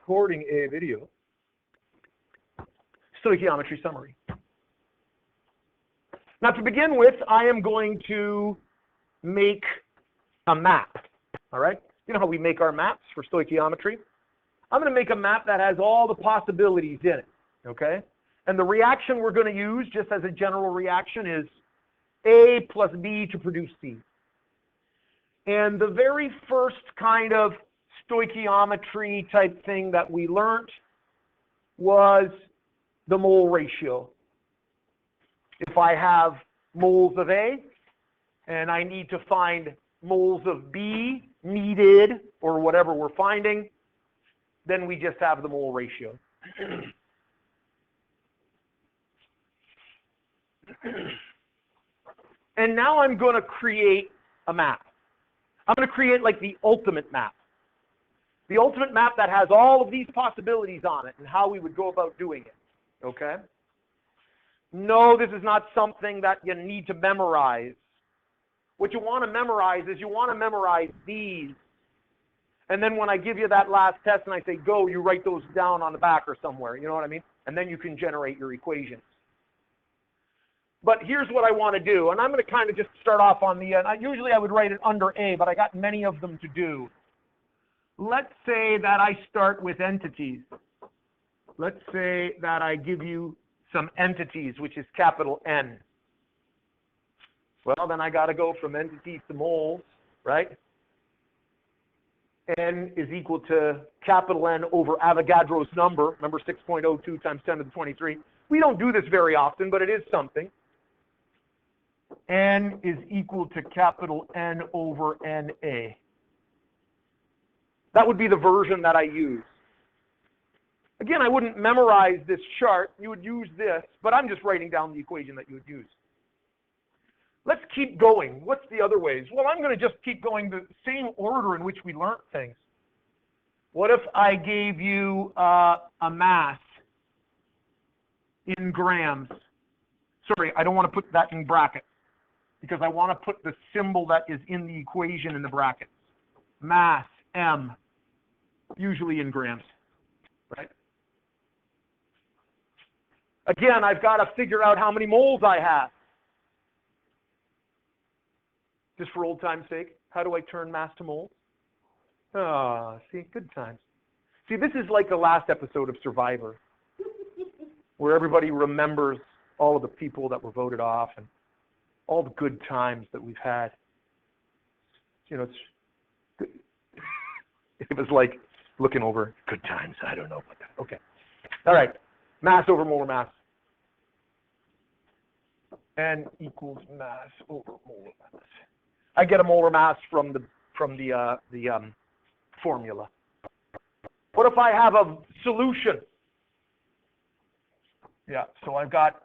recording a video. Stoichiometry Summary. Now to begin with, I am going to make a map, all right? You know how we make our maps for stoichiometry? I'm going to make a map that has all the possibilities in it, okay? And the reaction we're going to use, just as a general reaction, is A plus B to produce C. And the very first kind of stoichiometry type thing that we learned was the mole ratio. If I have moles of A and I need to find moles of B needed, or whatever we're finding, then we just have the mole ratio. And now I'm going to create a map. I'm going to create like the ultimate map. The ultimate map that has all of these possibilities on it and how we would go about doing it. Okay? No, this is not something that you need to memorize. What you want to memorize is you want to memorize these. And then when I give you that last test and I say go, you write those down on the back or somewhere. You know what I mean? And then you can generate your equations. But here's what I want to do. And I'm going to kind of just start off on the end. Usually I would write it under A, but I got many of them to do. Let's say that I start with entities. Let's say that I give you some entities, which is capital N. Well, then I got to go from entities to moles, right? N is equal to capital N over Avogadro's number. Remember 6.02 times 10 to the 23. We don't do this very often, but it is something. N is equal to capital N over NA. That would be the version that I use. Again, I wouldn't memorize this chart. You would use this, but I'm just writing down the equation that you would use. Let's keep going. What's the other ways? Well, I'm going to just keep going the same order in which we learned things. What if I gave you a mass in grams? Sorry, I don't want to put that in brackets because I want to put the symbol that is in the equation in the brackets. Mass, M, usually in grams, right? Again, I've got to figure out how many moles I have. Just for old time's sake, how do I turn mass to moles? Ah, see, good times. See, this is like the last episode of Survivor, where everybody remembers all of the people that were voted off and all the good times that we've had. You know, it was like looking over good times. I don't know about that. Okay. All right. Mass over molar mass. N equals mass over molar mass. I get a molar mass from the formula. What if I have a solution? Yeah, so I've got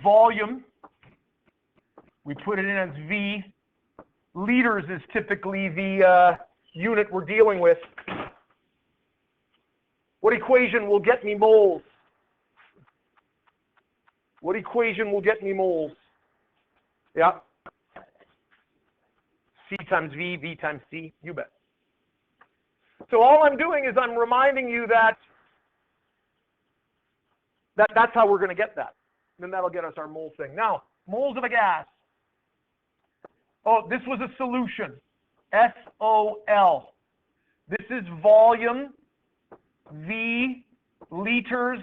volume. We put it in as V. Liters is typically the unit we're dealing with. What equation will get me moles? What equation will get me moles? Yeah. C times V, V times C, you bet. So all I'm doing is I'm reminding you that that's how we're going to get that. And then that'll get us our mole thing. Now, moles of a gas. Oh, this was a solution. SOL. This is volume, V, liters,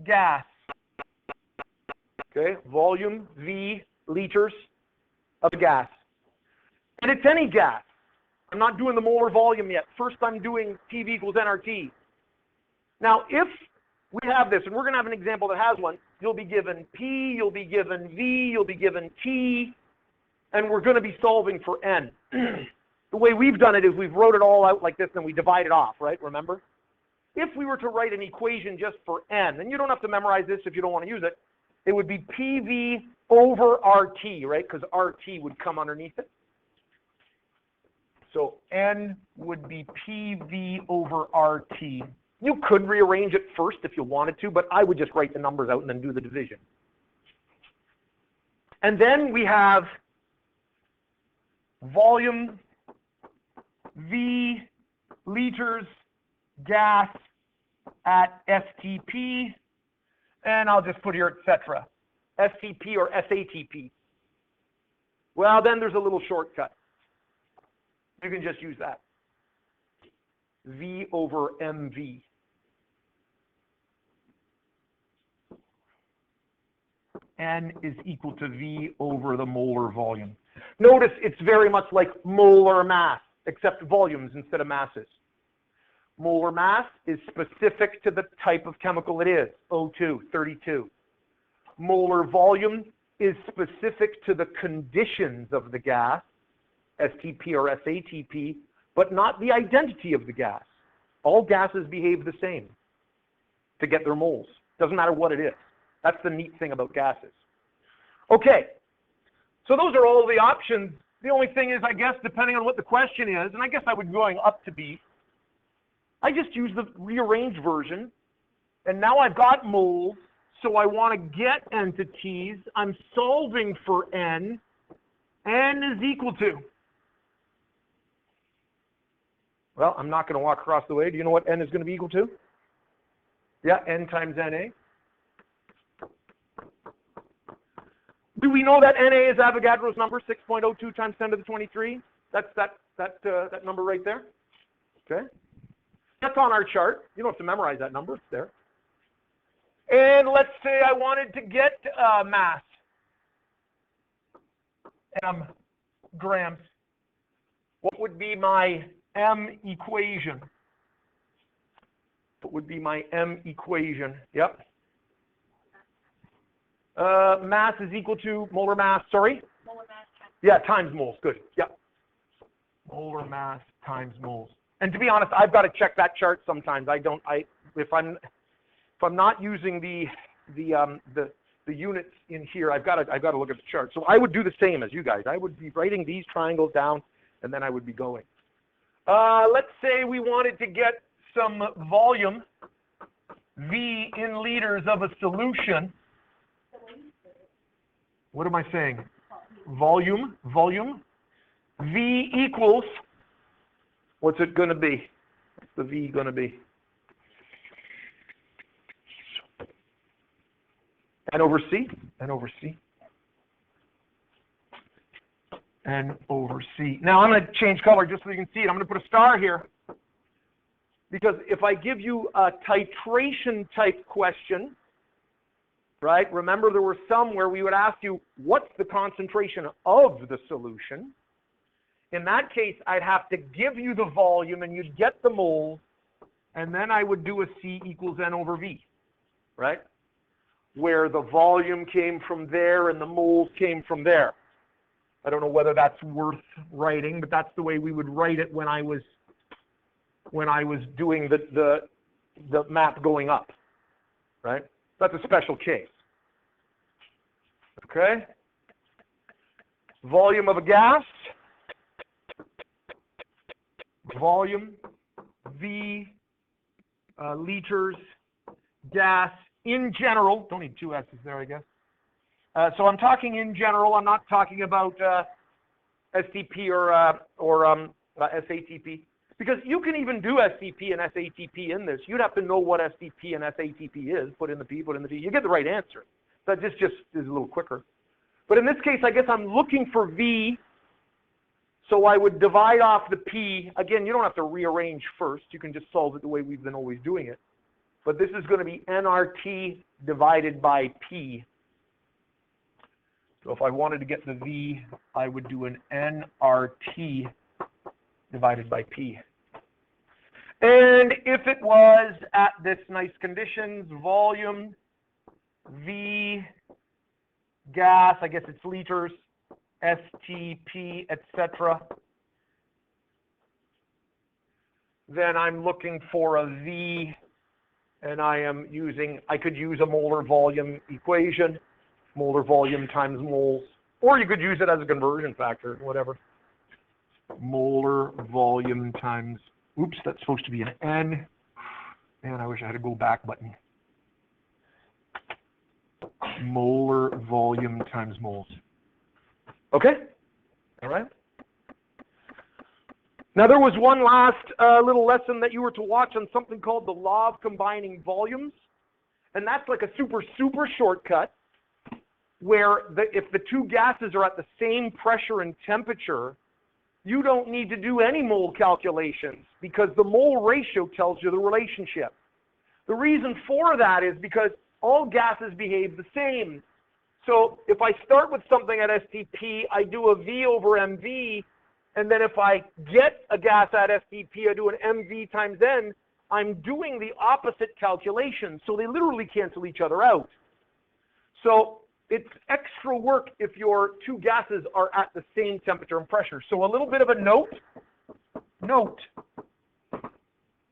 gas. Okay, volume, V, liters of gas. And it's any gas. I'm not doing the molar volume yet. First, I'm doing PV equals nRT. Now, if we have this, and we're going to have an example that has one, you'll be given P, you'll be given V, you'll be given T, and we're going to be solving for N. The way we've done it is we've wrote it all out like this, and we divide it off, right? Remember? If we were to write an equation just for N, and you don't have to memorize this if you don't want to use it, it would be PV over RT, right? Because RT would come underneath it. So N would be PV over RT. You could rearrange it first if you wanted to, but I would just write the numbers out and then do the division. And then we have volume, V, liters, gas, at STP, and I'll just put here, etc. STP or SATP. Well, then there's a little shortcut. You can just use that. V over MV. N is equal to V over the molar volume. Notice it's very much like molar mass, except volumes instead of masses. Molar mass is specific to the type of chemical it is, O2, 32. Molar volume is specific to the conditions of the gas, STP or SATP, but not the identity of the gas. All gases behave the same to get their moles. Doesn't matter what it is. That's the neat thing about gases. Okay, so those are all the options. The only thing is, I guess, depending on what the question is, and I guess I would be going up to B, I just use the rearranged version, and now I've got moles, so I want to get entities. I'm solving for N. N is equal to, well, I'm not going to walk across the way. Do you know what N is going to be equal to? Yeah, N times NA. Do we know that NA is Avogadro's number, 6.02 times 10 to the 23? That's that number right there. Okay. That's on our chart. You don't have to memorize that number. It's there. And let's say I wanted to get mass, m grams. What would be my M equation? What would be my M equation? Yep. Mass is equal to molar mass, sorry? Molar mass times. Yeah, times moles, good, yep. Molar mass times moles. And to be honest, I've got to check that chart sometimes. If I'm not using the units in here, I've got to look at the chart. So I would do the same as you guys. I would be writing these triangles down, and then I would be going. Let's say we wanted to get some volume, V in liters of a solution. What am I saying? Volume. V equals, what's it going to be? What's the V going to be? N over C. N over C. N over C. Now I'm going to change color just so you can see it. I'm going to put a star here. Because if I give you a titration type question, right? Remember, there were some where we would ask you, what's the concentration of the solution? In that case, I'd have to give you the volume, and you'd get the moles, and then I would do a C equals N over V, right? Where the volume came from there and the moles came from there. I don't know whether that's worth writing, but that's the way we would write it when I was doing the map going up, right? That's a special case. Okay? Volume of a gas. Volume, V, liters, gas, in general. Don't need two S's there, I guess. So I'm talking in general. I'm not talking about STP or SATP. Because you can even do STP and SATP in this. You'd have to know what STP and SATP is. Put in the P, put in the T. You get the right answer. That just is a little quicker. But in this case, I guess I'm looking for V. So I would divide off the P. Again, you don't have to rearrange first. You can just solve it the way we've been always doing it. But this is going to be nRT divided by P. So if I wanted to get the V, I would do an nRT divided by P. And if it was at this nice conditions, volume, V, gas, I guess it's liters, STP, etc., then I'm looking for a V, and I could use a molar volume equation, molar volume times moles, or you could use it as a conversion factor, whatever. Molar volume times, oops, that's supposed to be an N. Man, I wish I had a go back button. Molar volume times moles. Okay? All right? Now, there was one last little lesson that you were to watch on something called the law of combining volumes. And that's like a super, super shortcut where if the two gases are at the same pressure and temperature, you don't need to do any mole calculations because the mole ratio tells you the relationship. The reason for that is because all gases behave the same. So if I start with something at STP, I do a V over MV, and then if I get a gas at STP, I do an MV times N. I'm doing the opposite calculation, so they literally cancel each other out. So it's extra work if your two gases are at the same temperature and pressure. So a little bit of a note.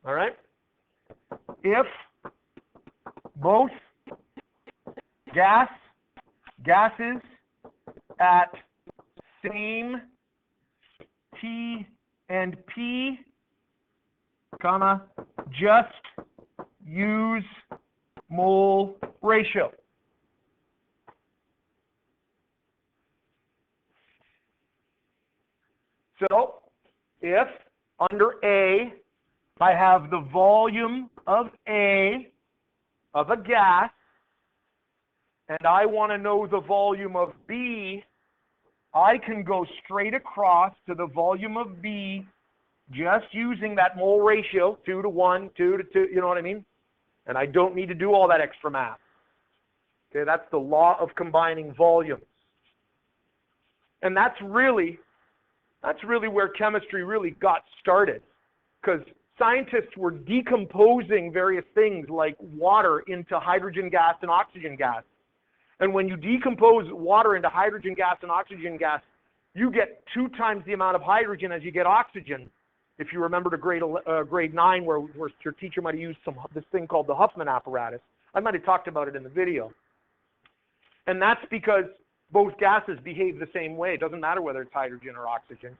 All right? If both gases at same T and P, comma, just use mole ratio. So if under A, I have the volume of A of a gas, and I want to know the volume of B, I can go straight across to the volume of B just using that mole ratio, 2 to 1, 2 to 2, you know what I mean? And I don't need to do all that extra math. Okay, that's the law of combining volumes. And that's really where chemistry really got started, because scientists were decomposing various things like water into hydrogen gas and oxygen gas. And when you decompose water into hydrogen gas and oxygen gas, you get 2 times the amount of hydrogen as you get oxygen. If you remember to grade 9 where your teacher might have used this thing called the Huffman apparatus. I might have talked about it in the video. And that's because both gases behave the same way. It doesn't matter whether it's hydrogen or oxygen.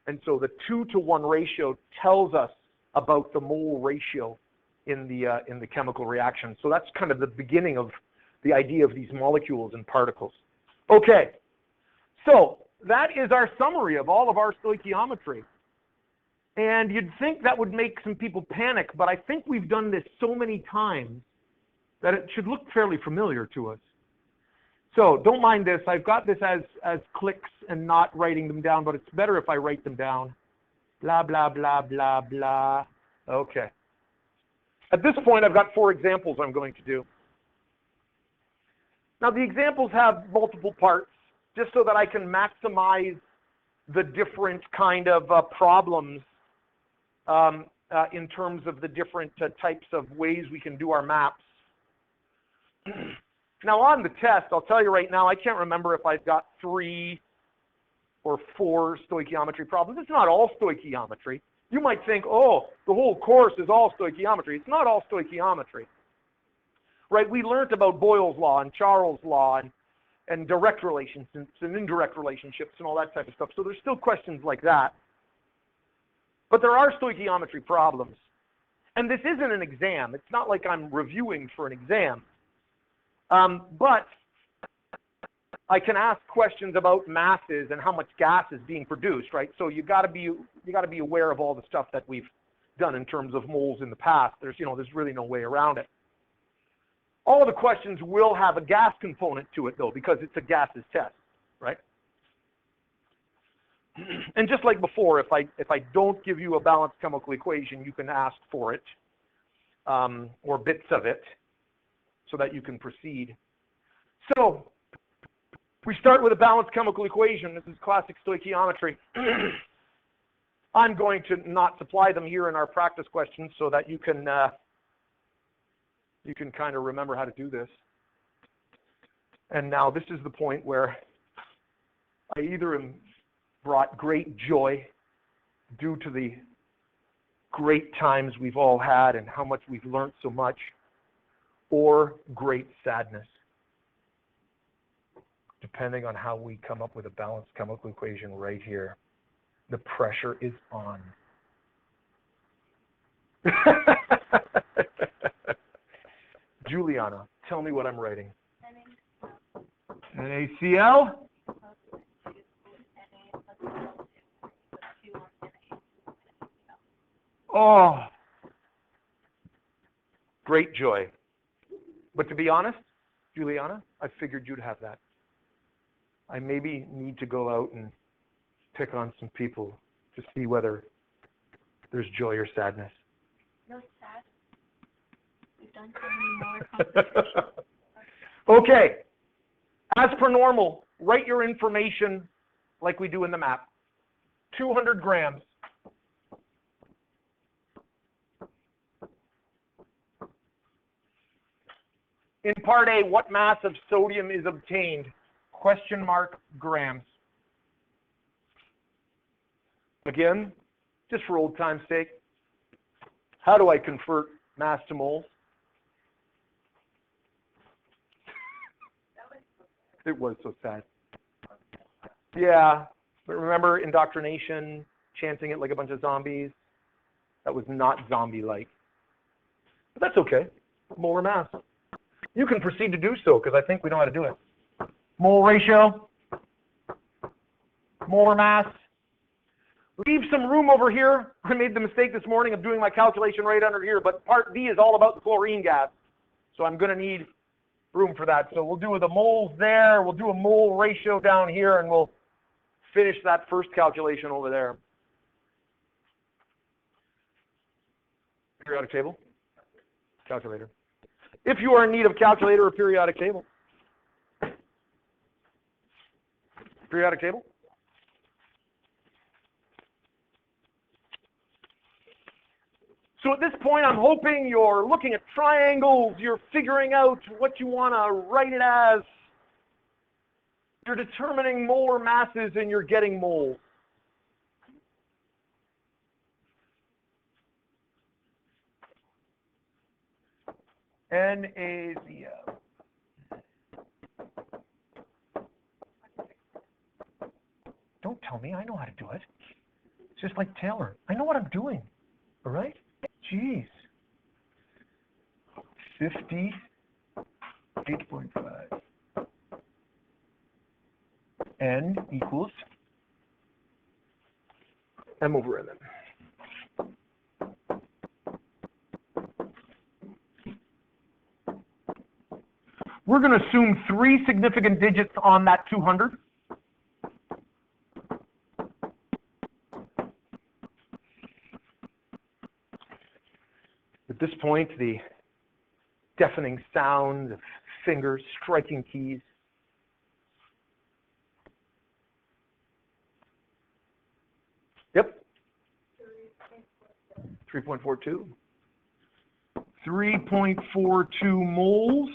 And so the 2 to 1 ratio tells us about the mole ratio in the chemical reaction. So that's kind of the beginning of the idea of these molecules and particles. Okay, so that is our summary of all of our stoichiometry. And you'd think that would make some people panic, but I think we've done this so many times that it should look fairly familiar to us. So don't mind this. I've got this as clicks and not writing them down, but it's better if I write them down. Blah, blah, blah, blah, blah. Okay. At this point, I've got 4 examples I'm going to do. Now, the examples have multiple parts, just so that I can maximize the different kind of problems in terms of the different types of ways we can do our maps. Now, on the test, I'll tell you right now, I can't remember if I've got 3 or 4 stoichiometry problems. It's not all stoichiometry. You might think, oh, the whole course is all stoichiometry. It's not all stoichiometry. Right? We learned about Boyle's law and Charles' law and direct relationships and indirect relationships and all that type of stuff. So there's still questions like that. But there are stoichiometry problems. And this isn't an exam. It's not like I'm reviewing for an exam. But I can ask questions about masses and how much gas is being produced, right? So you got to be aware of all the stuff that we've done in terms of moles in the past. There's really no way around it. All of the questions will have a gas component to it, though, because it's a gases test, right? And just like before, if I don't give you a balanced chemical equation, you can ask for it, or bits of it, so that you can proceed. So we start with a balanced chemical equation. This is classic stoichiometry. I'm going to not supply them here in our practice questions so that you can kind of remember how to do this. And now this is the point where I either am brought great joy due to the great times we've all had and how much we've learned so much, or great sadness, depending on how we come up with a balanced chemical equation right here. The pressure is on. Juliana, tell me what I'm writing. NaCl. Oh, great joy. But to be honest, Juliana, I figured you'd have that. I maybe need to go out and pick on some people to see whether there's joy or sadness. No sad. We've done so many more competitions. Okay. As per normal, write your information like we do in the map. 200 grams. In part A, what mass of sodium is obtained? Question mark, grams. Again, just for old time's sake, how do I convert mass to moles? It was so sad. Yeah, but remember indoctrination, chanting it like a bunch of zombies? That was not zombie-like. But that's okay. Molar mass. You can proceed to do so, because I think we know how to do it. Mole ratio, molar mass. Leave some room over here. I made the mistake this morning of doing my calculation right under here, but part B is all about the chlorine gas. So I'm going to need room for that. So we'll do the moles there, we'll do a mole ratio down here, and we'll finish that first calculation over there. Periodic table? Calculator. If you are in need of a calculator or periodic table. Periodic table? So at this point, I'm hoping you're looking at triangles, you're figuring out what you want to write it as, you're determining molar masses, and you're getting moles. NaCl. Don't tell me, I know how to do it. It's just like Taylor. I know what I'm doing, all right? Jeez. 58.5. N equals M over N. We're going to assume 3 significant digits on that 200. At this point, the deafening sound of fingers striking keys. Yep. 3.42. 3.42 moles.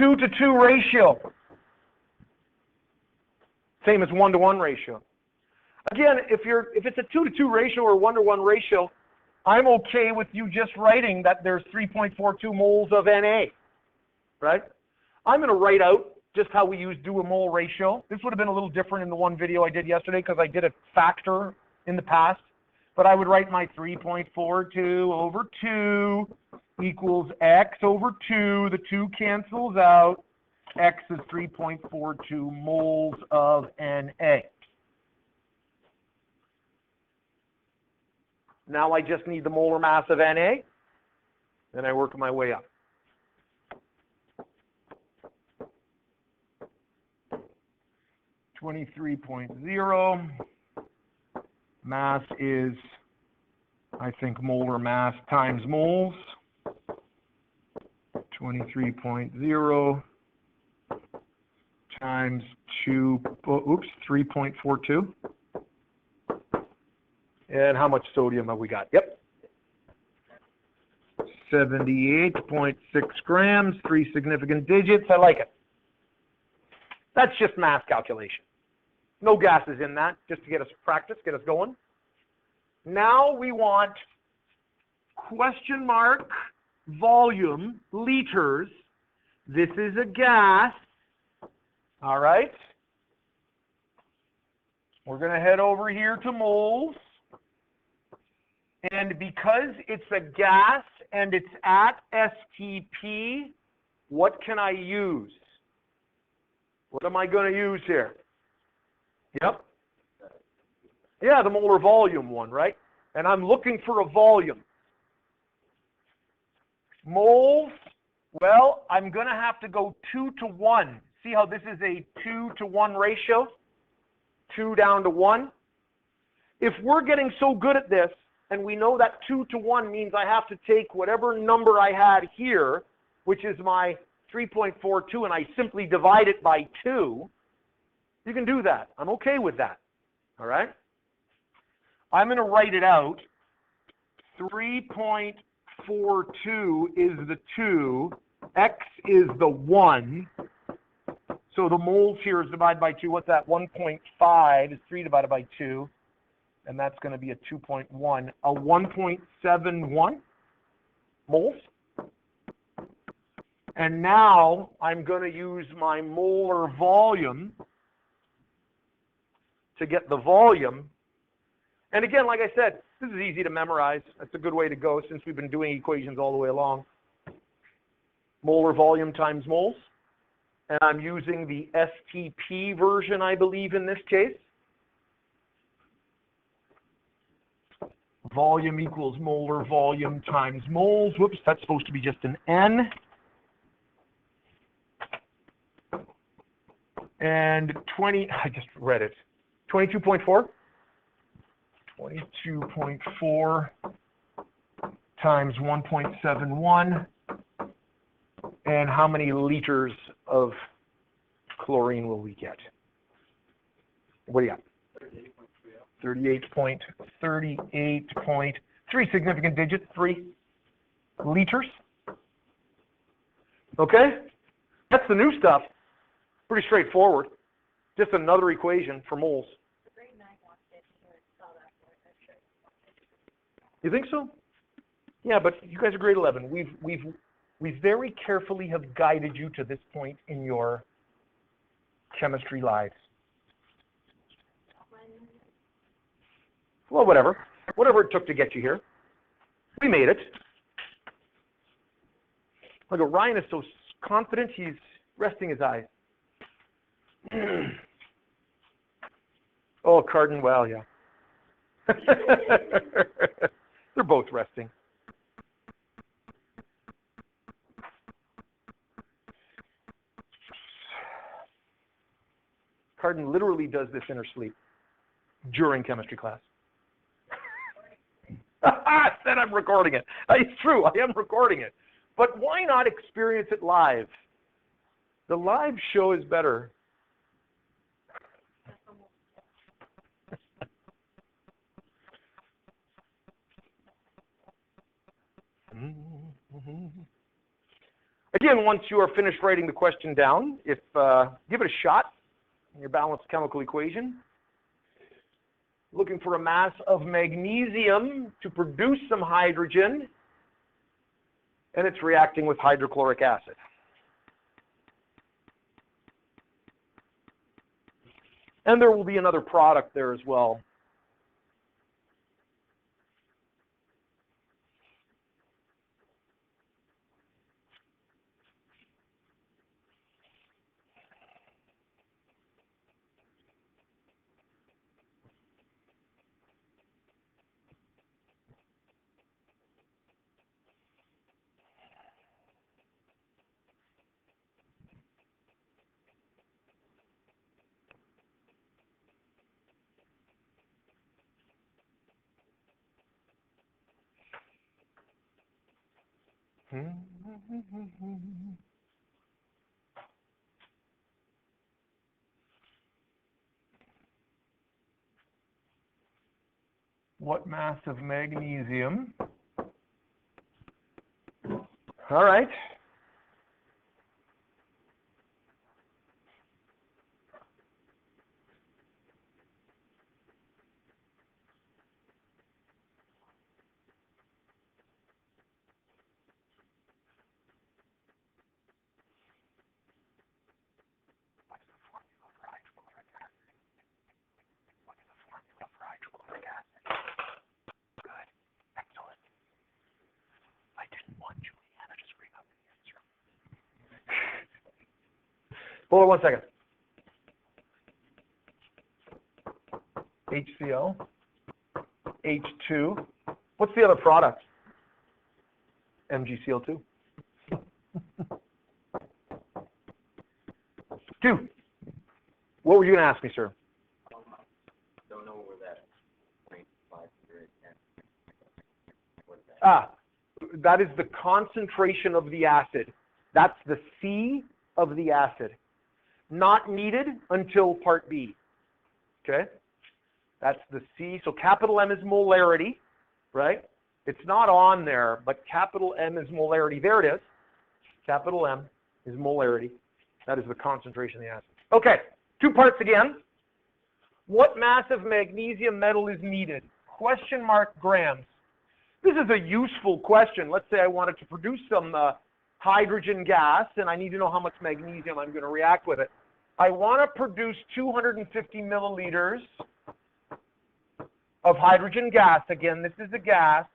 2-to-2 ratio. Same as 1-to-1 ratio. Again, if it's a 2-to-2 ratio or 1-to-1 ratio, I'm okay with you just writing that there's 3.42 moles of Na, right? I'm going to write out just how we use do-a-mole ratio. This would have been a little different in the one video I did yesterday because I did a factor in the past. But I would write my 3.42 over 2 equals x over 2. The 2 cancels out. X is 3.42 moles of Na. Now I just need the molar mass of Na, and I work my way up. .0 mass is, I think, molar mass times moles. 23.0 times 3.42. And how much sodium have we got? Yep. 78.6 grams, 3 significant digits. I like it. That's just mass calculation. No gases in that, just to get us practice, get us going. Now we want question mark volume, liters. This is a gas. All right. We're going to head over here to moles. And because it's a gas and it's at STP, what can I use? What am I going to use here? Yep. Yeah, the molar volume one, right? and I'm looking for a volume. Moles, well, I'm going to have to go 2 to 1. See how this is a 2 to 1 ratio? 2 down to 1. If we're getting so good at this, and we know that 2 to 1 means I have to take whatever number I had here, which is my 3.42, and I simply divide it by 2, you can do that. I'm okay with that. All right? I'm going to write it out. 3.42 is the 2. X is the 1. So the moles here is divided by 2. What's that? 1.5 is 3 divided by 2. And that's going to be a 2.1. A 1.71 moles. And now I'm going to use my molar volume to get the volume. And again, like I said, this is easy to memorize. That's a good way to go since we've been doing equations all the way along. Molar volume times moles. And I'm using the STP version, I believe, in this case. Volume equals molar volume times moles. Whoops, that's supposed to be just an N. And I just read it. 22.4? 22.4 times 1.71. And how many liters of chlorine will we get? What do you got? 38.3 significant digits, 3 liters. Okay? That's the new stuff. Pretty straightforward. Just another equation for moles. You think so? Yeah, but you guys are grade 11. We very carefully have guided you to this point in your chemistry lives. Well, whatever it took to get you here. We made it. Look, Ryan is so confident he's resting his eyes. Oh, Cardin, well, yeah. They're both resting. Cardin literally does this in her sleep during chemistry class. I said I'm recording it. It's true, I am recording it. But why not experience it live? The live show is better. Again, once you are finished writing the question down, give it a shot in your balanced chemical equation. Looking for a mass of magnesium to produce some hydrogen, and it's reacting with hydrochloric acid. And there will be another product there as well. What mass of magnesium? All right. Hold on 1 second. HCl H2. What's the other product? MgCl2. 2. What were you going to ask me, sir? Don't know where that 0.5 is. That is the concentration of the acid. That's the C of the acid. Not needed until part B. Okay? That's the C. So capital M is molarity, right? It's not on there, but capital M is molarity. There it is. Capital M is molarity. That is the concentration of the acid. Okay, 2 parts again. What mass of magnesium metal is needed? Question mark grams. This is a useful question. Let's say I wanted to produce some hydrogen gas, and I need to know how much magnesium I'm going to react with it. I want to produce 250 milliliters of hydrogen gas. Again, this is a gas,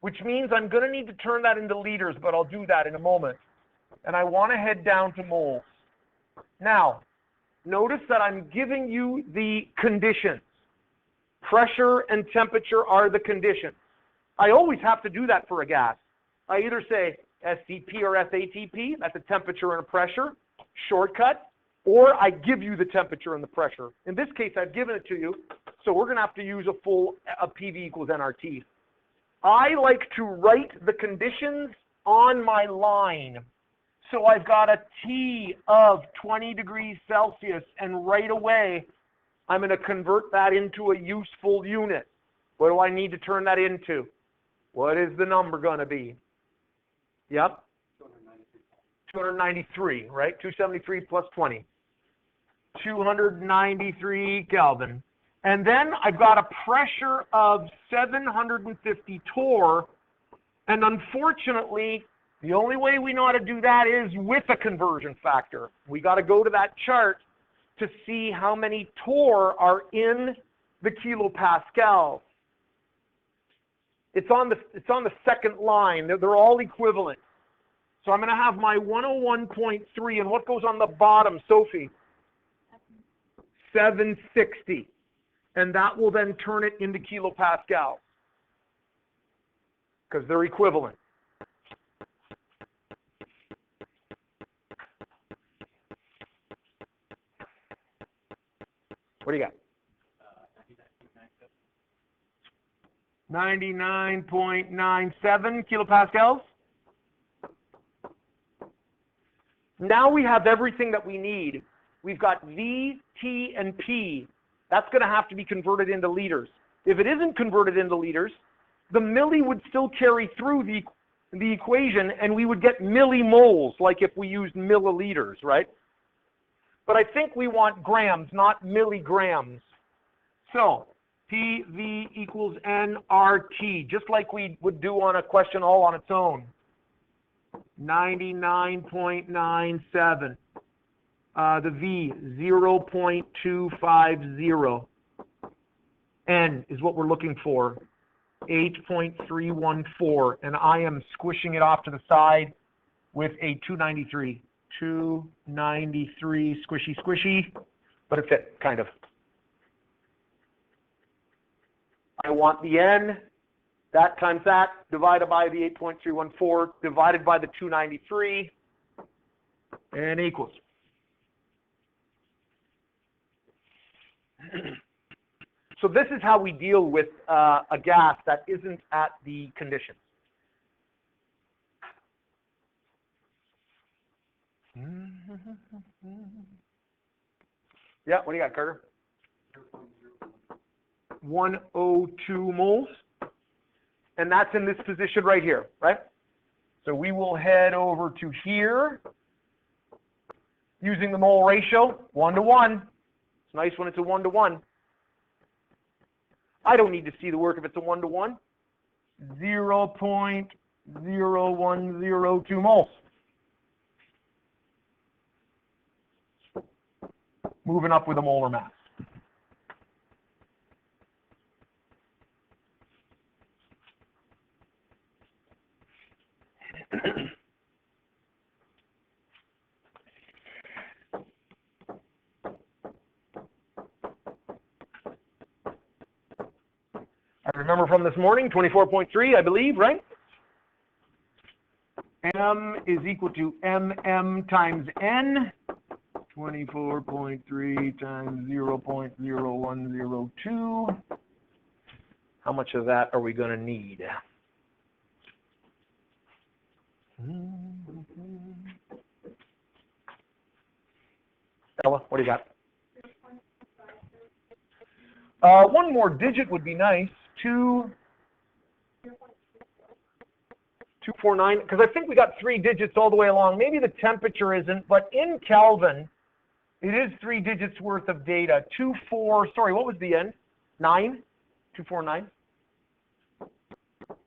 which means I'm going to need to turn that into liters, but I'll do that in a moment. And I want to head down to moles. Now, notice that I'm giving you the conditions. Pressure and temperature are the conditions. I always have to do that for a gas. I either say SCP or SATP, that's a temperature and a pressure, shortcut, or I give you the temperature and the pressure. In this case, I've given it to you, so we're going to have to use a PV equals nRT. I like to write the conditions on my line. So I've got a T of 20 degrees Celsius, and right away, I'm going to convert that into a useful unit. What do I need to turn that into? What is the number going to be? Yep. 293, right? 273 plus 20. 293 Kelvin. And then I've got a pressure of 750 torr, and unfortunately, the only way we know how to do that is with a conversion factor. We got to go to that chart to see how many torr are in the kilopascals. It's on the second line. They're all equivalent. So I'm going to have my 101.3, and what goes on the bottom, Sophie? 760. And that will then turn it into kilopascals, because they're equivalent. What do you got? 99.97 kilopascals. Now we have everything that we need. We've got V, T, and P. That's going to have to be converted into liters. If it isn't converted into liters, the milli would still carry through the equation, and we would get millimoles, like if we used milliliters, right? But I think we want grams, not milligrams. So PV equals nRT, just like we would do on a question all on its own. 99.97. The V, 0.250. N is what we're looking for, 8.314. And I am squishing it off to the side with a 293. 293, squishy, squishy, but it fit, kind of. I want the N, that times that, divided by the 8.314, divided by the 293, and equals. So this is how we deal with a gas that isn't at the conditions. Yeah, what do you got, Carter? 102 moles. And that's in this position right here, right? So we will head over to here using the mole ratio, 1 to 1. It's nice when it's a 1 to 1. I don't need to see the work if it's a 1 to 1. 0.0102 moles. Moving up with a molar mass. Remember from this morning, 24.3, I believe, right? M is equal to mm times n. 24.3 times 0.0102. How much of that are we going to need? Ella, what do you got? One more digit would be nice. 249, because I think we got 3 digits all the way along. Maybe the temperature isn't, but in Kelvin, it is 3 digits worth of data. Sorry, what was the end? 9? 249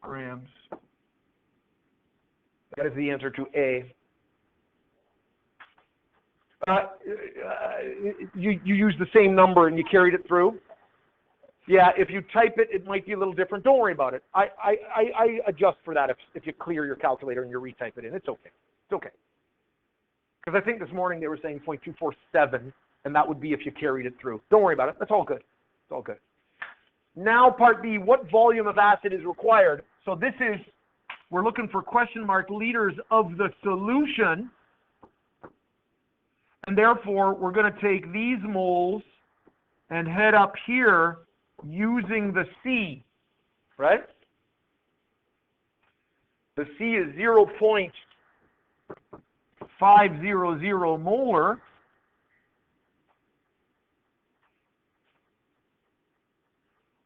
grams. That is the answer to A. You used the same number and you carried it through. Yeah, if you type it, it might be a little different. Don't worry about it. I adjust for that if you clear your calculator and you retype it in. It's okay. It's okay. Because I think this morning they were saying 0.247, and that would be if you carried it through. Don't worry about it. That's all good. It's all good. Now, part B, what volume of acid is required? So this is, we're looking for question mark liters of the solution. And therefore, we're going to take these moles and head up here using the C, right? The C is 0.500 molar.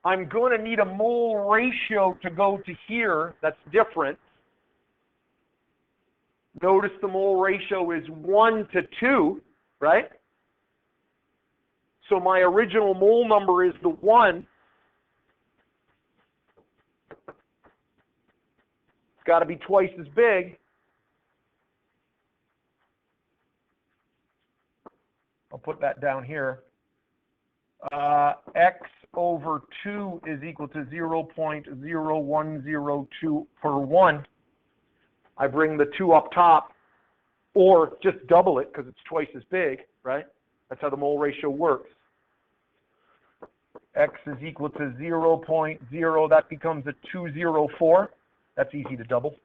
I'm going to need a mole ratio to go to here that's different. Notice the mole ratio is 1 to 2, right? So my original mole number is the 1. It's got to be twice as big. I'll put that down here. X over 2 is equal to 0.0102 per 1. I bring the 2 up top, or just double it because it's twice as big, right? That's how the mole ratio works. X is equal to 0.0. That becomes a 204. That's easy to double.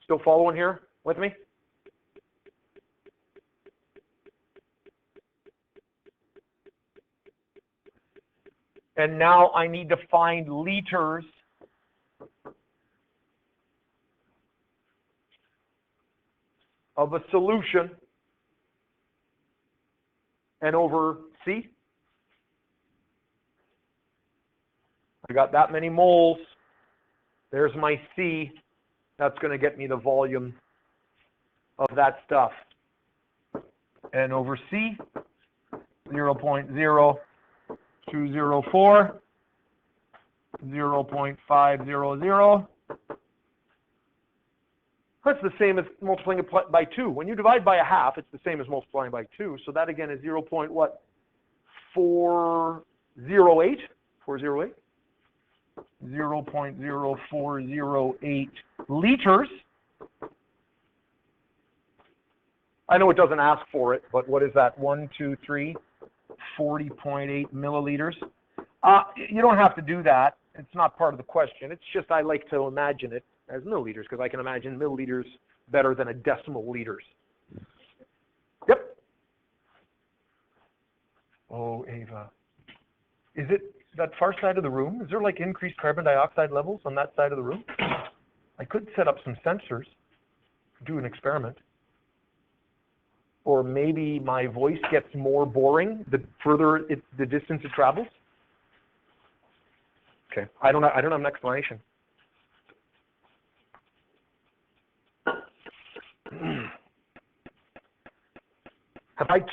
Still following here with me? And now I need to find liters of a solution. And over C, I got that many moles. There's my C. That's going to get me the volume of that stuff. And over C, 0.0204, 0.500. That's the same as multiplying it by 2. When you divide by a half, it's the same as multiplying by 2. So that again is 0.408? 408? 0.0408 liters. I know it doesn't ask for it, but what is that? 1, 2, 3, 40.8 milliliters. You don't have to do that. It's not part of the question. It's just I like to imagine it as milliliters because I can imagine milliliters better than a decimal liters. Yep. Oh, Ava. Is it that far side of the room? Is there like increased carbon dioxide levels on that side of the room? I could set up some sensors, do an experiment. Or maybe my voice gets more boring the further the distance it travels. Okay, I don't have an explanation.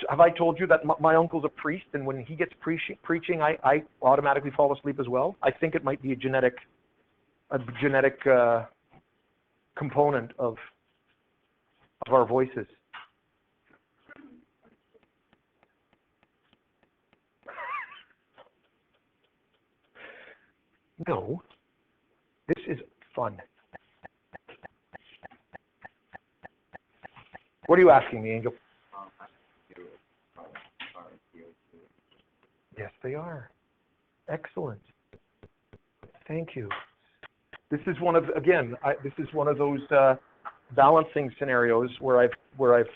Have I told you that my uncle's a priest, and when he gets preaching, I automatically fall asleep as well? I think it might be a genetic component of our voices. No, this is fun. What are you asking me, Angel? Yes, they are. Excellent. Thank you. This is one of, again, this is one of those balancing scenarios where I've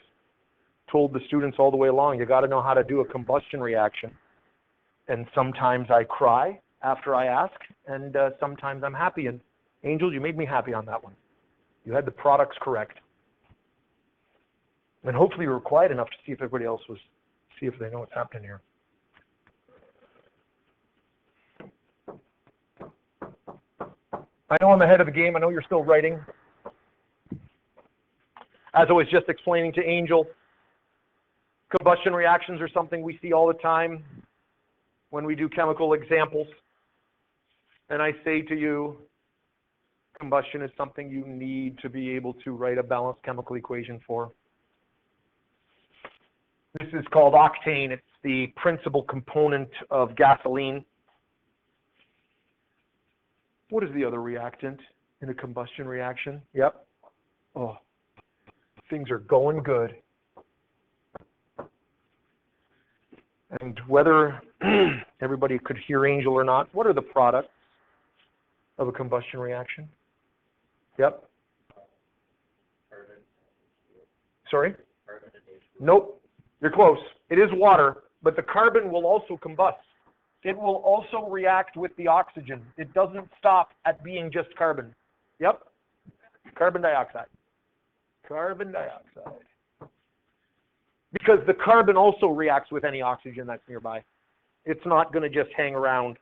told the students all the way along, you got to know how to do a combustion reaction. And sometimes I cry after I ask, and sometimes I'm happy. And Angel, you made me happy on that one. You had the products correct. And hopefully you were quiet enough to see if everybody else was, see if they know what's happening here. I know I'm ahead of the game. I know you're still writing. As I was just explaining to Angel, combustion reactions are something we see all the time when we do chemical examples. And I say to you, combustion is something you need to be able to write a balanced chemical equation for. This is called octane. It's the principal component of gasoline. What is the other reactant in a combustion reaction? Yep. Oh, things are going good. And whether everybody could hear Angel or not, what are the products of a combustion reaction? Yep. Sorry? Nope. You're close. It is water, but the carbon will also combust. It will also react with the oxygen. It doesn't stop at being just carbon. Yep. Carbon dioxide. Carbon dioxide. Because the carbon also reacts with any oxygen that's nearby. It's not going to just hang around.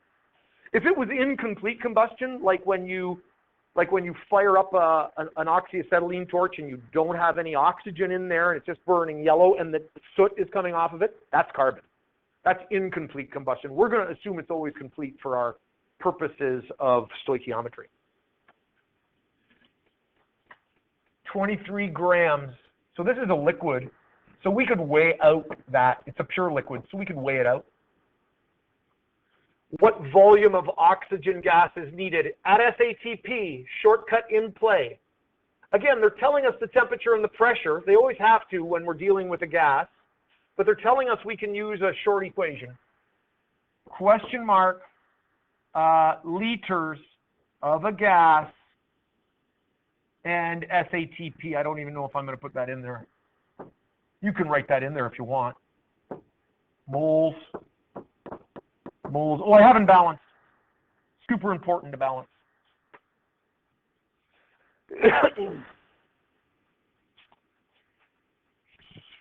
If it was incomplete combustion, like when you fire up an oxyacetylene torch and you don't have any oxygen in there and it's just burning yellow and the soot is coming off of it, that's carbon. That's incomplete combustion. We're going to assume it's always complete for our purposes of stoichiometry. 23 grams. So this is a liquid. So we could weigh out that. It's a pure liquid, so we could weigh it out. What volume of oxygen gas is needed? At SATP, shortcut in play. Again, they're telling us the temperature and the pressure. They always have to when we're dealing with a gas. But they're telling us we can use a short equation. Question mark, liters of a gas and SATP. I don't even know if I'm going to put that in there. You can write that in there if you want. Moles. Moles. Oh, I haven't balanced. Super important to balance.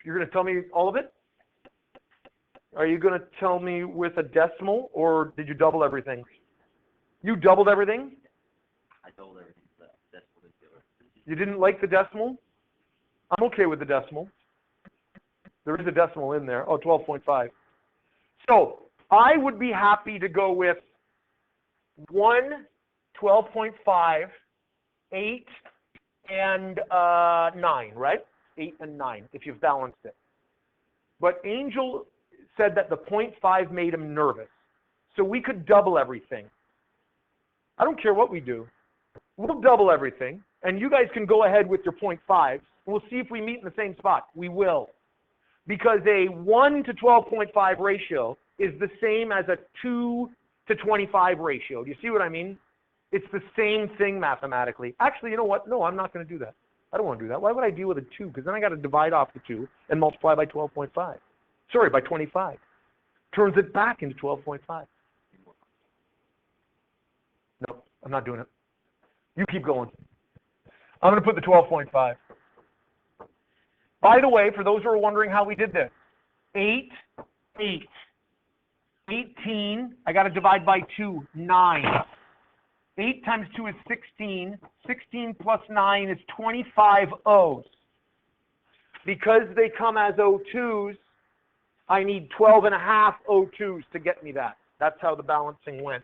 You're going to tell me all of it? Are you going to tell me with a decimal, or did you double everything? You doubled everything? I doubled everything. Decimal is zero. You didn't like the decimal? I'm okay with the decimal. There is a decimal in there. Oh, 12.5. So I would be happy to go with 1, 12.5, 8, and 9, right? 8 and 9, if you've balanced it. But Angel said that the 0.5 made him nervous. So we could double everything. I don't care what we do. We'll double everything, and you guys can go ahead with your 0.5. We'll see if we meet in the same spot. We will. Because a 1 to 12.5 ratio is the same as a 2 to 25 ratio. Do you see what I mean? It's the same thing mathematically. Actually, you know what? No, I'm not going to do that. I don't want to do that. Why would I deal with a 2? Because then I got to divide off the 2 and multiply by 12.5. Sorry, by 25. Turns it back into 12.5. No, I'm not doing it. You keep going. I'm going to put the 12.5. By the way, for those who are wondering how we did this, 8, 8. 18, I got to divide by 2, 9. 8 times 2 is 16. 16 plus 9 is 25 O's. Because they come as O2s, I need 12.5 O2s to get me that. That's how the balancing went.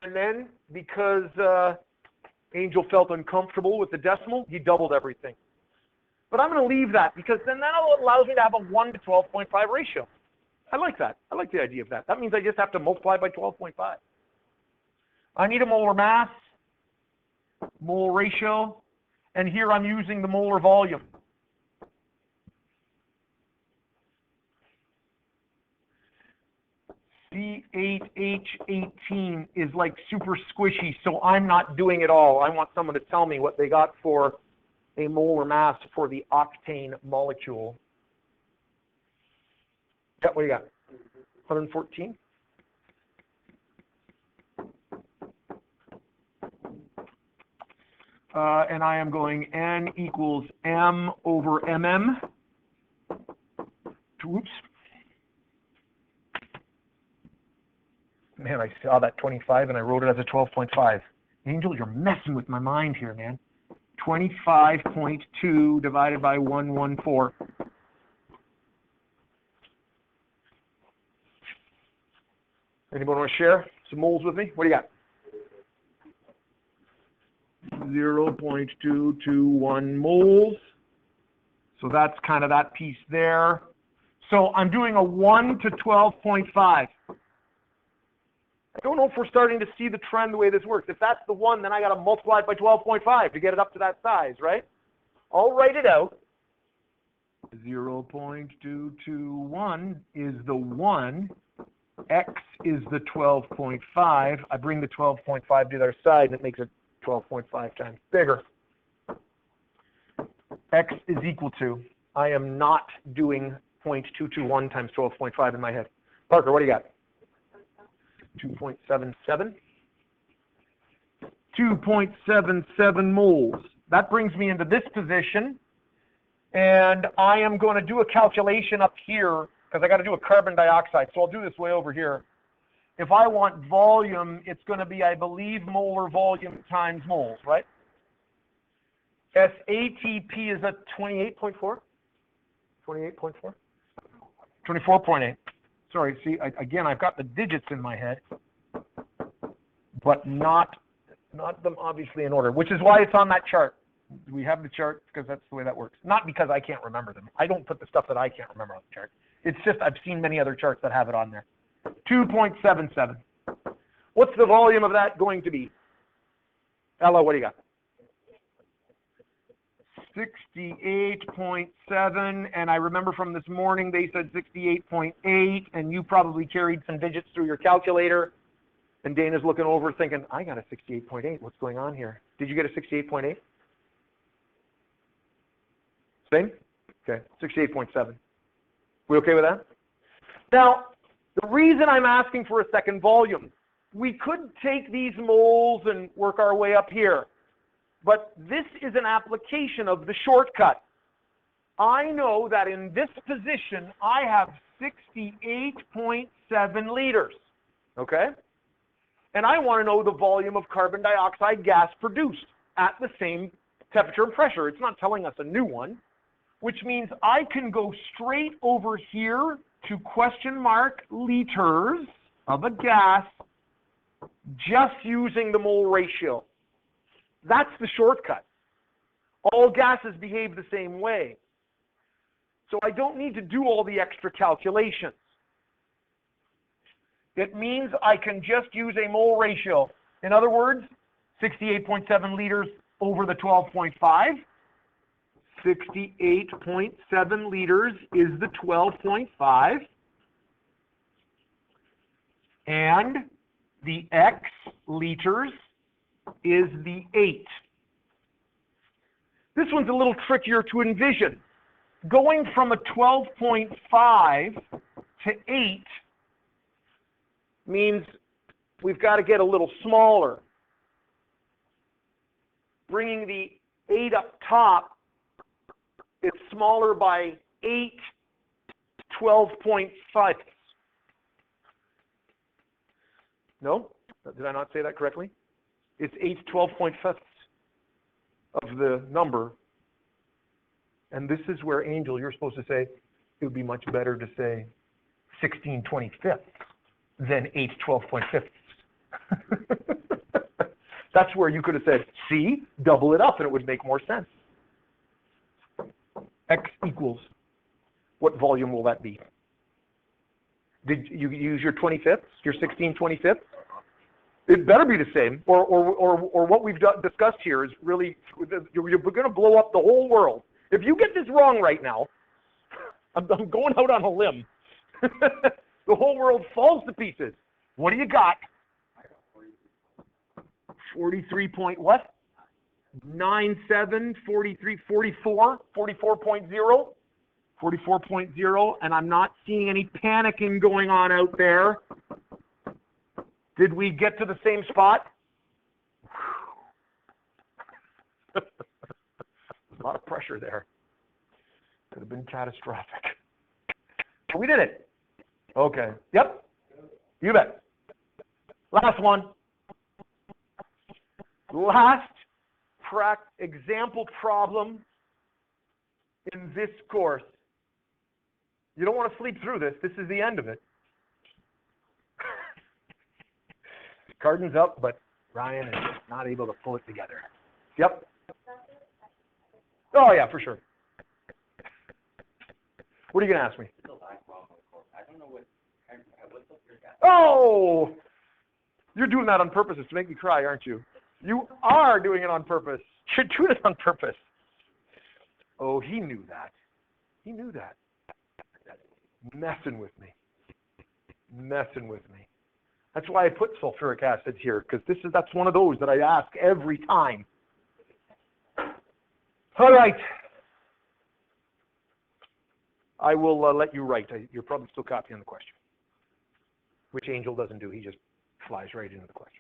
And then, because Angel felt uncomfortable with the decimal, he doubled everything. But I'm going to leave that, because then that allows me to have a 1 to 12.5 ratio. I like that. I like the idea of that. That means I just have to multiply by 12.5. I need a molar mass, mole ratio, and here I'm using the molar volume. C8H18 is like super squishy, so I'm not doing it all. I want someone to tell me what they got for a molar mass for the octane molecule. Yeah, what do you got? 114? And I am going N equals M over MM. Oops. Man, I saw that 25 and I wrote it as a 12.5. Angel, you're messing with my mind here, man. 25.2 divided by 114. Anybody want to share some moles with me? What do you got? 0.221 moles. So that's kind of that piece there. So I'm doing a 1 to 12.5. I don't know if we're starting to see the trend the way this works. If that's the 1, then I got to multiply it by 12.5 to get it up to that size, right? I'll write it out. 0.221 is the 1. X is the 12.5. I bring the 12.5 to the other side, and it makes it 12.5 times bigger. X is equal to, I am not doing 0.221 times 12.5 in my head. Parker, what do you got? 2.77. 2.77 moles. That brings me into this position, and I am going to do a calculation up here because I got to do a carbon dioxide, so I'll do this way over here. If I want volume, it's going to be, I believe, molar volume times moles, right? SATP is at 28.4? 28.4? 24.8. Sorry, see, again, I've got the digits in my head, but not them obviously in order, which is why it's on that chart. We have the chart because that's the way that works. Not because I can't remember them. I don't put the stuff that I can't remember on the chart. It's just I've seen many other charts that have it on there. 2.77. What's the volume of that going to be? Ella, what do you got? 68.7, and I remember from this morning they said 68.8, and you probably carried some digits through your calculator, and Dana's looking over thinking, I got a 68.8. What's going on here? Did you get a 68.8? Same? Okay, 68.7. We okay with that? Now, the reason I'm asking for a second volume, we could take these moles and work our way up here. But this is an application of the shortcut. I know that in this position, I have 68.7 liters, okay? And I want to know the volume of carbon dioxide gas produced at the same temperature and pressure. It's not telling us a new one, which means I can go straight over here to question mark liters of a gas just using the mole ratio. That's the shortcut. All gases behave the same way. So I don't need to do all the extra calculations. It means I can just use a mole ratio. In other words, 68.7 liters over the 12.5. 68.7 liters is the 12.5. And the X liters is the 8. This one's a little trickier to envision. Going from a 12.5 to 8 means we've got to get a little smaller. Bringing the 8 up top, it's smaller by 8 12.5. No? Did I not say that correctly? It's 8 12.5 of the number. And this is where, Angel, you're supposed to say, it would be much better to say 16/25 than 8 12.5. That's where you could have said, see, double it up, and it would make more sense. X equals, what volume will that be? Did you use your 25ths, your 16/25? It better be the same, or what we've discussed here is really, you're going to blow up the whole world. If you get this wrong right now, I'm going out on a limb. The whole world falls to pieces. What do you got? 43 point what? 97, 43, 44, 44.0, 44.0, and I'm not seeing any panicking going on out there. Did we get to the same spot? A lot of pressure there. Could have been catastrophic. But we did it. Okay. Yep. You bet. Last one. Last example problem in this course. You don't want to sleep through this. This is the end of it. Curtain's up, but Ryan is not able to pull it together. Yep. Oh, yeah, for sure. What are you going to ask me? I don't know what's up your guy. Oh! You're doing that on purpose to make me cry, aren't you? You are doing it on purpose. You're doing it on purpose. Oh, he knew that. He knew that. Messing with me. Messing with me. That's why I put sulfuric acid here, because that's one of those that I ask every time. All right. I will let you write. You're probably still copying the question, which Angel doesn't do. He just flies right into the question.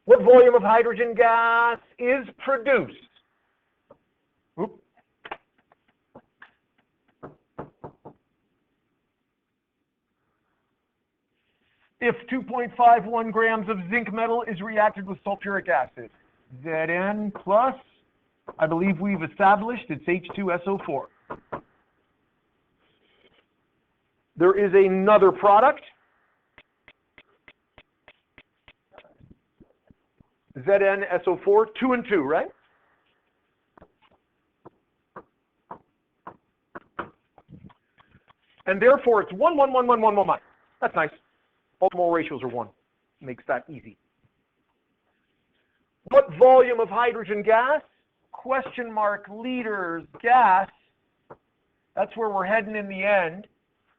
What volume of hydrogen gas is produced? Oop. If 2.51 grams of zinc metal is reacted with sulfuric acid? Zn plus, I believe we've established it's H2SO4. There is another product. ZnSO4, 2 and 2, right? And therefore, it's 1, 1, 1, 1, 1, 1, 1. That's nice. Both mole ratios are 1. Makes that easy. What volume of hydrogen gas? Question mark, liters, gas. That's where we're heading in the end.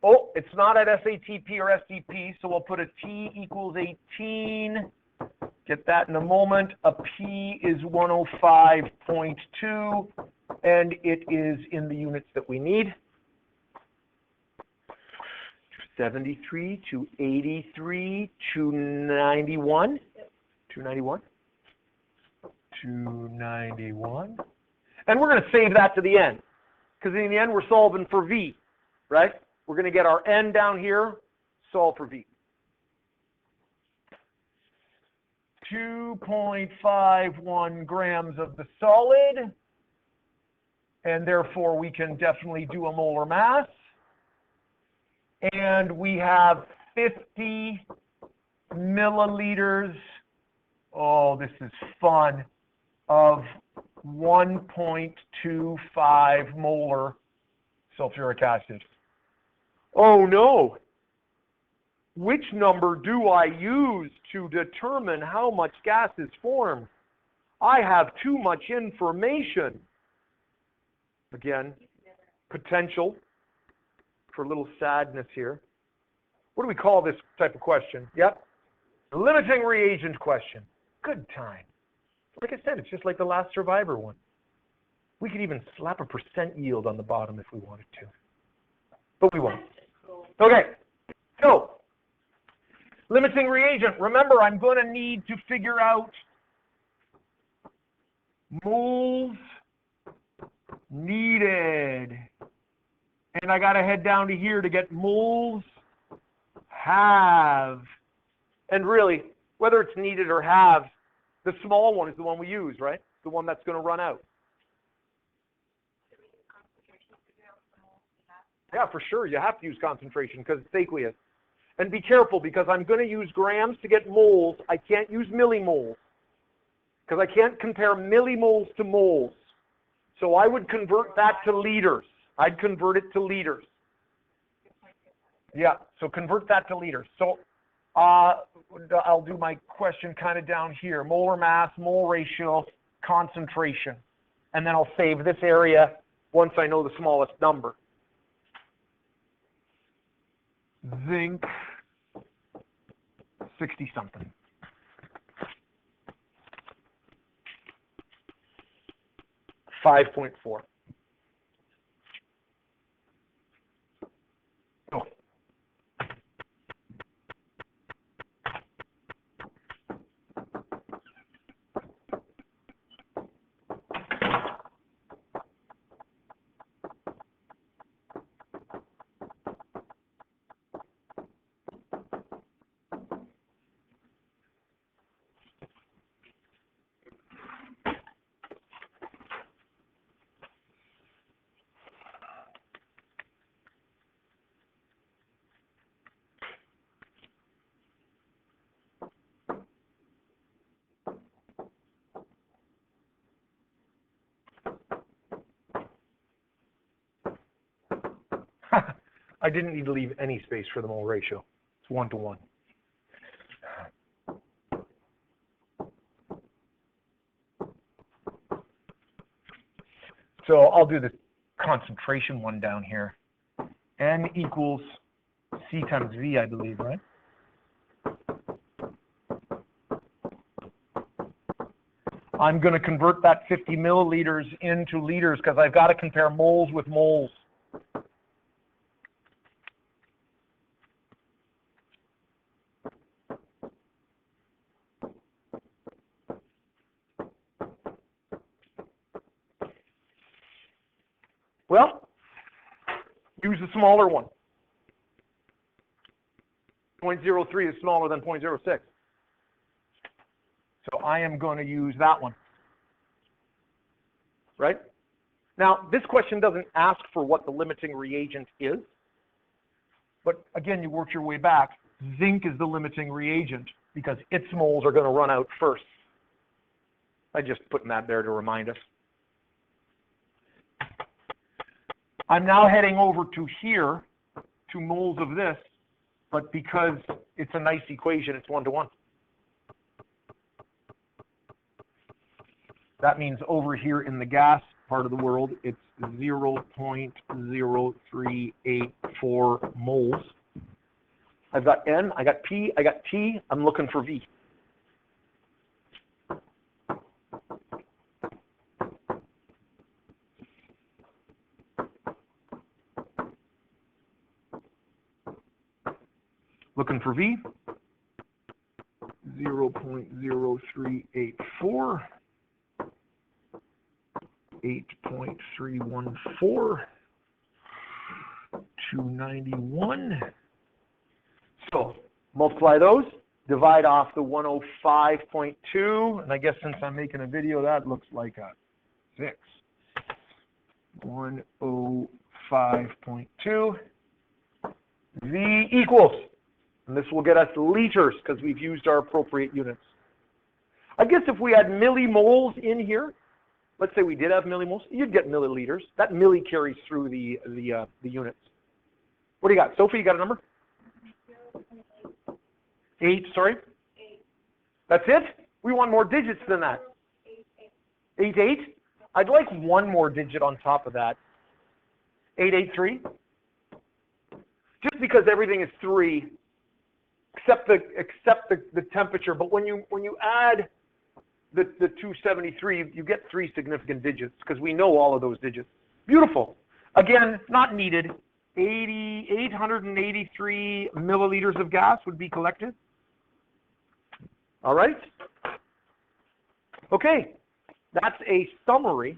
Oh, it's not at SATP or STP, so we'll put a T equals 18. Get that in a moment. A P is 105.2, and it is in the units that we need. 73 to 83 to 91. 291. 291. And we're going to save that to the end, because in the end we're solving for V, right? We're going to get our N down here, solve for V. 2.51 grams of the solid, and therefore we can definitely do a molar mass. And we have 50 milliliters, oh, this is fun, of 1.25 molar sulfuric acid. Oh no! Which number do I use to determine how much gas is formed? I have too much information. Again, potential for a little sadness here. What do we call this type of question? Yep. Limiting reagent question. Good time. Like I said, it's just like the last survivor one. We could even slap a % yield on the bottom if we wanted to. But we won't. Okay. So, limiting reagent. Remember, I'm going to need to figure out moles needed. And I got to head down to here to get moles have. And really, whether it's needed or have, the small one is the one we use, right? The one that's going to run out. Yeah, for sure. You have to use concentration because it's aqueous. And be careful because I'm going to use grams to get moles. I can't use millimoles because I can't compare millimoles to moles. So I would convert that to liters. I'd convert it to liters. Yeah, so convert that to liters. So I'll do my question kind of down here. Molar mass, mole ratio, concentration. And then I'll save this area once I know the smallest number. Zinc, 60-something. $5.4. Oh. I didn't need to leave any space for the mole ratio. It's 1 to 1. So I'll do the concentration one down here. N equals C times V, I believe, right? I'm going to convert that 50 milliliters into liters because I've got to compare moles with moles. Well, use a smaller one. 0.03 is smaller than 0.06. So I am going to use that one. Right? Now, this question doesn't ask for what the limiting reagent is. But again, you work your way back. Zinc is the limiting reagent because its moles are going to run out first. I'm just putting that there to remind us. I'm now heading over to here, to moles of this, but because it's a nice equation, it's 1 to 1. That means over here in the gas part of the world, it's 0.0384 moles. I've got N, I got P, I got T, I'm looking for V. Looking for V, 0.0384, 8.314, 291. So multiply those, divide off the 105.2, and I guess since I'm making a video, that looks like a 6. 105.2. V equals. And this will get us liters because we've used our appropriate units. I guess if we had millimoles in here, let's say we did have millimoles, you'd get milliliters. That milli carries through the units. What do you got? Sophie, you got a number? 8, sorry? 8. That's it? We want more digits than that. 8, 8? I'd like one more digit on top of that. 883? Just because everything is 3. Except the temperature, but when you add the 273, you get 3 significant digits because we know all of those digits. Beautiful. Again, not needed. 883 milliliters of gas would be collected. All right. Okay, that's a summary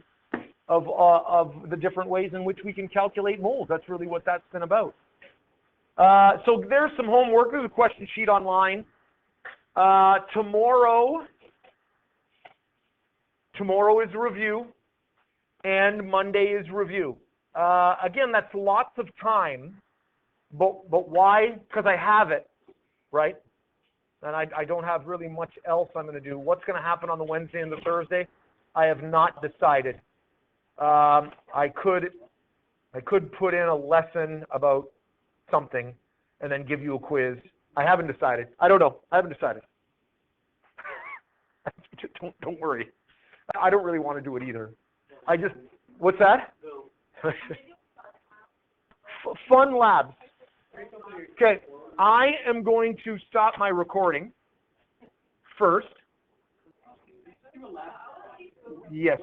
of the different ways in which we can calculate moles. That's really what that's been about. So there's some homework. There's a question sheet online. Tomorrow is review, and Monday is review. Again, that's lots of time, but why? Because I have it, right? And I don't have really much else I'm going to do. What's going to happen on the Wednesday and the Thursday? I have not decided. I could put in a lesson about something and then give you a quiz. I haven't decided. I don't know. I haven't decided. Don't worry. I don't really want to do it either. What's that? Fun labs. Okay, I am going to stop my recording first. Yes.